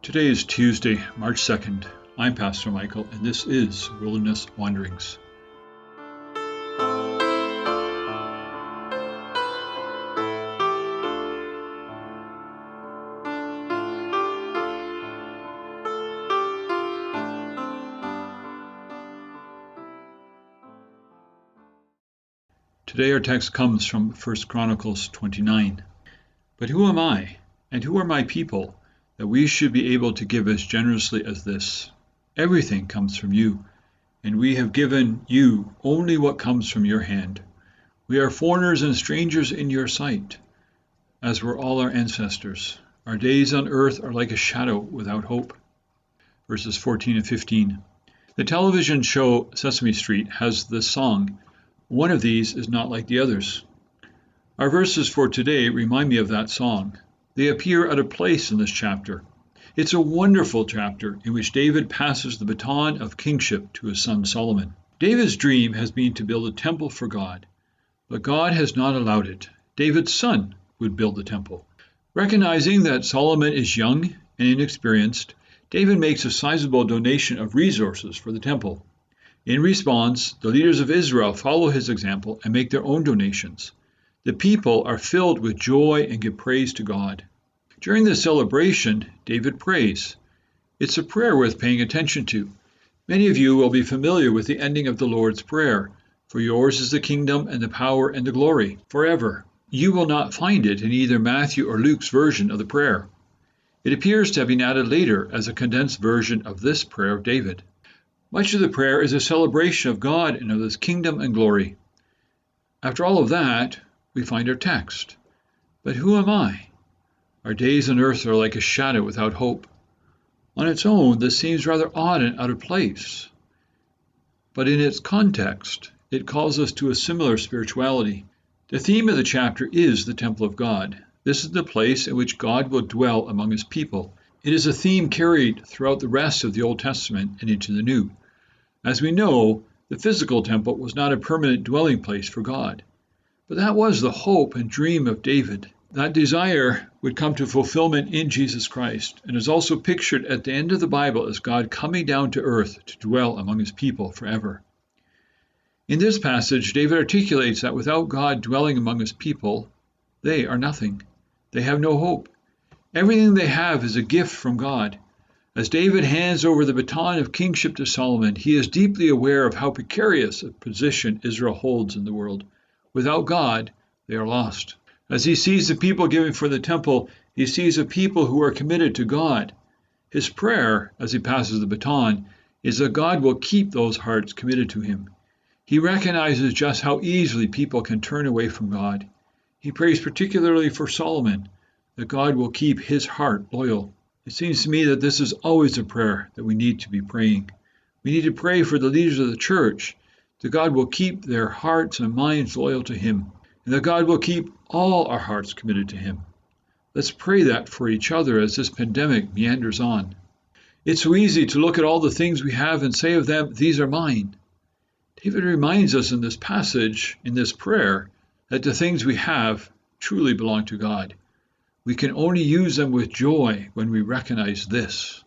Today is Tuesday, March 2nd. I'm Pastor Michael, and this is Wilderness Wanderings. Today our text comes from 1 Chronicles 29. But who am I, and who are my people, that we should be able to give as generously as this? Everything comes from you, and we have given you only what comes from your hand. We are foreigners and strangers in your sight, as were all our ancestors. Our days on earth are like a shadow without hope. Verses 14 and 15. The television show Sesame Street has this song, "One of these is not like the others." Our verses for today remind me of that song. They appear at a place in this chapter. It's a wonderful chapter in which David passes the baton of kingship to his son Solomon. David's dream has been to build a temple for God, but God has not allowed it. David's son would build the temple. Recognizing that Solomon is young and inexperienced, David makes a sizable donation of resources for the temple. In response, the leaders of Israel follow his example and make their own donations. The people are filled with joy and give praise to God. During this celebration, David prays. It's a prayer worth paying attention to. Many of you will be familiar with the ending of the Lord's Prayer, "For yours is the kingdom and the power and the glory, forever." You will not find it in either Matthew or Luke's version of the prayer. It appears to have been added later as a condensed version of this prayer of David. Much of the prayer is a celebration of God and of his kingdom and glory. After all of that, we find our text. But who am I? Our days on earth are like a shadow without hope. On its own, this seems rather odd and out of place. But in its context, it calls us to a similar spirituality. The theme of the chapter is the temple of God. This is the place in which God will dwell among his people. It is a theme carried throughout the rest of the Old Testament and into the New. As we know, the physical temple was not a permanent dwelling place for God. But that was the hope and dream of David. That desire would come to fulfillment in Jesus Christ, and is also pictured at the end of the Bible as God coming down to earth to dwell among his people forever. In this passage, David articulates that without God dwelling among his people, they are nothing. They have no hope. Everything they have is a gift from God. As David hands over the baton of kingship to Solomon, he is deeply aware of how precarious a position Israel holds in the world. Without God, they are lost. As he sees the people giving for the temple, he sees a people who are committed to God. His prayer, as he passes the baton, is that God will keep those hearts committed to him. He recognizes just how easily people can turn away from God. He prays particularly for Solomon, that God will keep his heart loyal. It seems to me that this is always a prayer that we need to be praying. We need to pray for the leaders of the church, that God will keep their hearts and minds loyal to him, and that God will keep all our hearts committed to him. Let's pray that for each other as this pandemic meanders on. It's so easy to look at all the things we have and say of them, "These are mine." David reminds us in this passage, in this prayer, that the things we have truly belong to God. We can only use them with joy when we recognize this.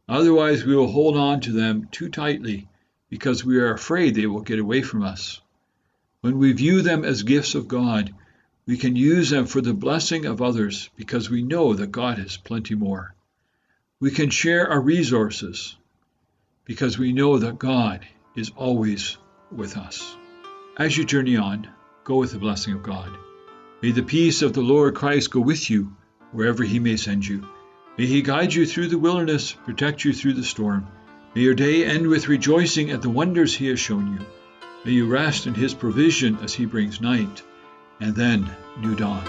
Otherwise, we will hold on to them too tightly, because we are afraid they will get away from us. When we view them as gifts of God, we can use them for the blessing of others because we know that God has plenty more. We can share our resources because we know that God is always with us. As you journey on, go with the blessing of God. May the peace of the Lord Christ go with you wherever he may send you. May he guide you through the wilderness, protect you through the storm. May your day end with rejoicing at the wonders he has shown you. May you rest in his provision as he brings night, and then new dawn.